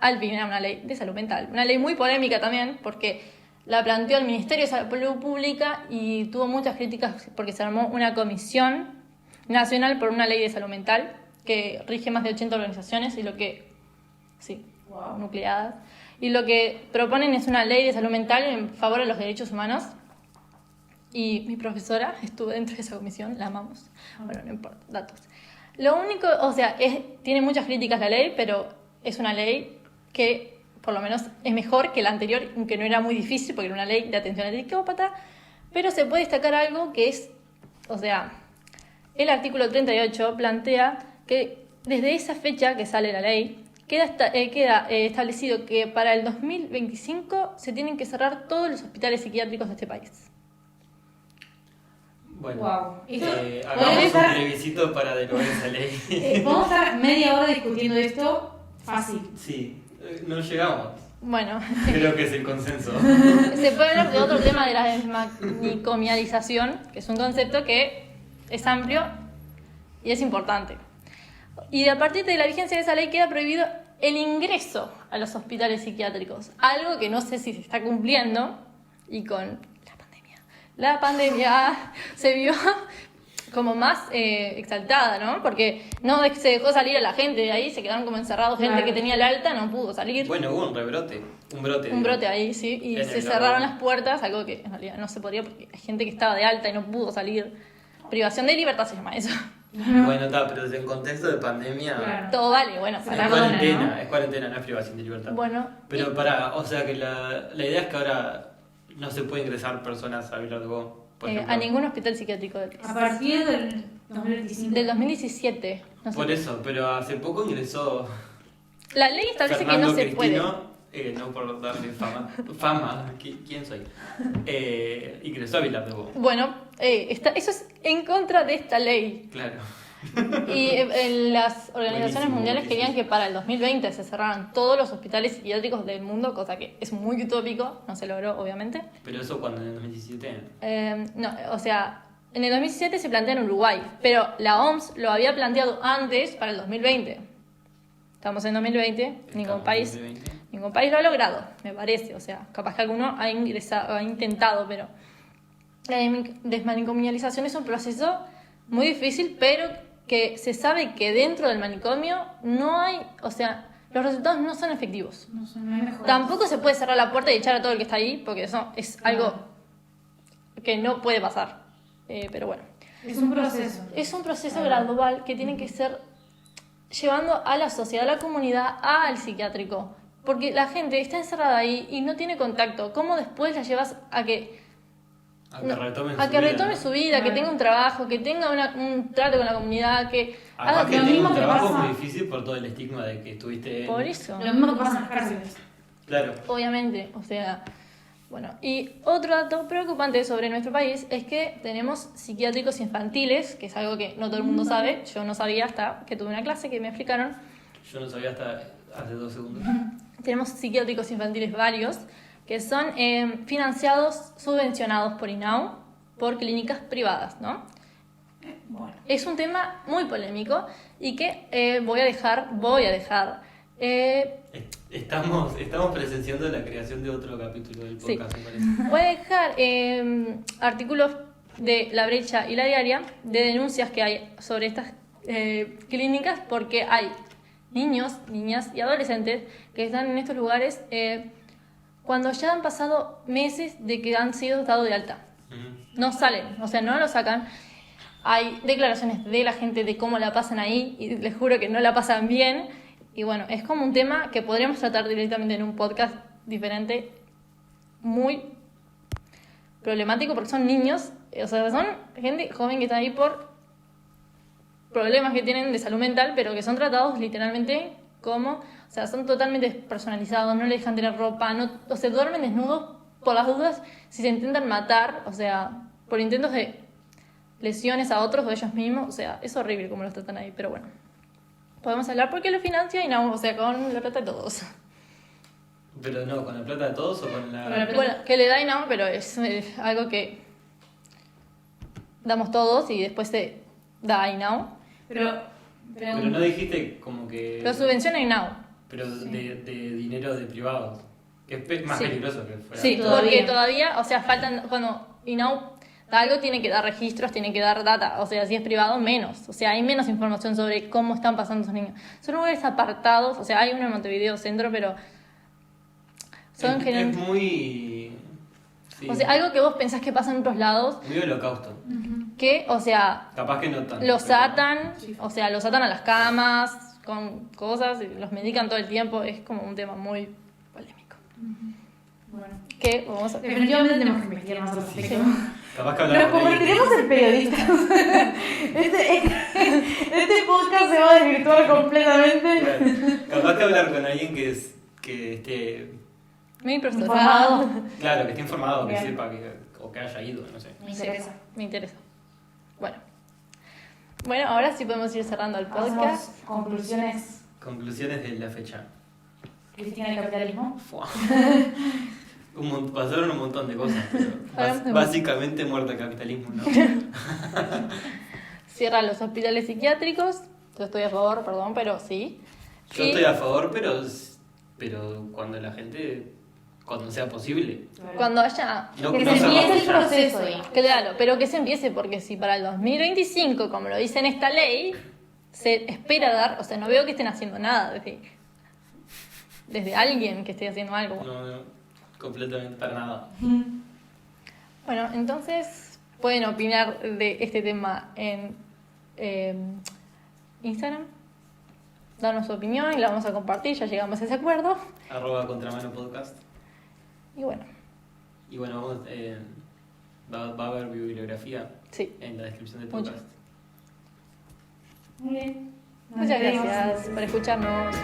al fin a una ley de salud mental. Una ley muy polémica también, porque la planteó el Ministerio de Salud Pública y tuvo muchas críticas porque se armó una comisión nacional por una ley de salud mental que rige más de 80 organizaciones y Wow. nucleadas. Y lo que proponen es una ley de salud mental en favor de los derechos humanos. Y mi profesora estuvo dentro de esa comisión, la amamos. Bueno, no importa, datos. Lo único, o sea, tiene muchas críticas la ley, pero es una ley que por lo menos es mejor que la anterior, aunque no era muy difícil porque era una ley de atención al psicópata, pero se puede destacar algo que es, o sea, el artículo 38 plantea que desde esa fecha que sale la ley, queda establecido que para el 2025 se tienen que cerrar todos los hospitales psiquiátricos de este país. Bueno, Wow. hagamos un plebiscito para derogar esa ley. Podemos estar media hora discutiendo esto fácil. Sí, no llegamos. Bueno, Creo que es el consenso. se puede hablar de otro tema de la desmanicomialización, que es un concepto que es amplio y es importante. Y a partir de la vigencia de esa ley queda prohibido el ingreso a los hospitales psiquiátricos, algo que no sé si se está cumpliendo y con la pandemia se vio como más exaltada, ¿no? Porque no se dejó salir a la gente de ahí, se quedaron como encerrados, gente Claro. que tenía el alta no pudo salir. Bueno, hubo un rebrote, un brote. Un brote ahí, sí, y En se el cerraron lago. las puertas, algo que en realidad no se podía porque hay gente que estaba de alta y no pudo salir. Privación de libertad se llama eso. Bueno, está, pero en contexto de pandemia. Claro. Todo vale, bueno, Es para cuarentena, ¿no? es cuarentena, no es privación de libertad. Bueno, Pero o sea que la idea es que ahora no se puede ingresar personas a Vilar de Bo, por ejemplo. a ningún hospital psiquiátrico del país. A partir del 2025. Del 2017, no sé. Por eso, pero hace poco ingresó La ley establece que Fernando no se puede. Cristino, no por darle fama, ¿quién soy? Ingresó a Vilar de Bo. Bueno, eso es en contra de esta ley. Claro. Y las organizaciones Buenísimo, mundiales buenísimo. querían que para el 2020 se cerraran todos los hospitales psiquiátricos del mundo, cosa que es muy utópico, no se logró obviamente. Pero eso cuando en el 2017. No, o sea, en el 2017 se plantea en Uruguay, pero la OMS lo había planteado antes para el 2020. Estamos en 2020, Estamos en 2020. Ningún país lo ha logrado, me parece. O sea, capaz que alguno ha intentado, pero la desmanicomialización es un proceso muy difícil, pero que se sabe que dentro del manicomio no hay, o sea, los resultados no son efectivos. No hay mejor. Tampoco se puede cerrar la puerta y echar a todo el que está ahí, porque eso es algo que no puede pasar. Pero bueno. Es un proceso. Es un proceso gradual que tiene que ser llevando a la sociedad, a la comunidad, al psiquiátrico. Porque la gente está encerrada ahí y no tiene contacto. ¿Cómo después la llevas a que retome su vida, que tenga un trabajo, que tenga un trato con la comunidad, que Además haga que lo tener mismo un que trabajo es pasa- muy difícil por todo el estigma de que estuviste por eso? Lo mismo que pasa en las cárceles. Claro. Obviamente, o sea, bueno. Y otro dato preocupante sobre nuestro país es que tenemos psiquiátricos infantiles, que es algo que no todo el mundo sabe. Yo no sabía hasta que tuve una clase que me explicaron. Yo no sabía hasta hace 2 segundos. Tenemos psiquiátricos infantiles varios que son financiados, subvencionados por INAU, por clínicas privadas, ¿no? Bueno. Es un tema muy polémico y que voy a dejar. Estamos presenciando la creación de otro capítulo del Sí. podcast, me parece. Voy a dejar artículos de La Brecha y La Diaria de denuncias que hay sobre estas clínicas, porque hay niños, niñas y adolescentes que están en estos lugares cuando ya han pasado meses de que han sido dados de alta. Ujú. No salen, o sea, no lo sacan. Hay declaraciones de la gente de cómo la pasan ahí y les juro que no la pasan bien. Y bueno, es como un tema que podríamos tratar directamente en un podcast diferente, muy problemático porque son niños, o sea, son gente joven que está ahí por problemas que tienen de salud mental, pero que son tratados literalmente como, o sea, son totalmente despersonalizados, no les dejan tener ropa, no, o sea, duermen desnudos por las dudas si se intentan matar, o sea, por intentos de lesiones a otros o ellos mismos, o sea, es horrible como los tratan ahí, pero bueno. Podemos hablar porque lo financia y no, o sea, con la plata de todos. Pero no, ¿con la plata de todos o con la...? Con la plata. Bueno, que le da y no, pero es algo que damos todos y después se da y no. Pero no dijiste como que... Lo subvenciona y no. Pero de dinero de privados. Que es más Sí. peligroso que fuera. Sí, Todavía. porque todavía, o sea, faltan, cuando INAU da algo, tiene que dar registros, tiene que dar data, o sea, si es privado, menos, o sea, hay menos información sobre cómo están pasando esos niños. Son lugares apartados, o sea, hay uno en Montevideo Centro, pero son Es muy... Sí, o sea, algo que vos pensás que pasa en otros lados, muy holocausto. que, o sea, Capaz que no tanto. los pero- atan, o sea, los atan a las camas con cosas, y los medican todo el tiempo, es como un tema muy polémico. bueno, Que vamos a... definitivamente tenemos que investigar más al respecto. Capaz que Nos hablar con alguien. convertiremos en periodistas. Este podcast se va a desvirtuar completamente. Claro. Capaz que hablar con alguien que esté... Muy profesor. Informado. Claro, que esté informado, que Bien. sepa, o que haya ido, no sé. Me interesa. Me interesa. Bueno, ahora sí podemos ir cerrando el podcast. Hacemos conclusiones. Conclusiones de la fecha. Cristina del capitalismo. Fua. Pasaron un montón de cosas, pero Hablamos de- básicamente muerto el capitalismo, ¿no? Cierran los hospitales psiquiátricos. Yo estoy a favor, perdón, pero sí. Yo Y estoy a favor, pero cuando la gente, cuando sea posible. cuando haya... No, Que no se empiece el cerramos ya. proceso, digamos. Claro, pero que se empiece, porque si para el 2025, como lo dice en esta ley, se espera dar, o sea, no veo que estén haciendo nada desde alguien que esté haciendo algo. No, completamente para nada. Bueno, entonces pueden opinar de este tema en Instagram, darnos su opinión y la vamos a compartir, ya llegamos a ese acuerdo. @contramano podcast. Y bueno, Y bueno, va a haber bibliografía sí. en la descripción del Mucho. podcast. Muy bien. Nos Muchas despedimos. gracias por escucharnos.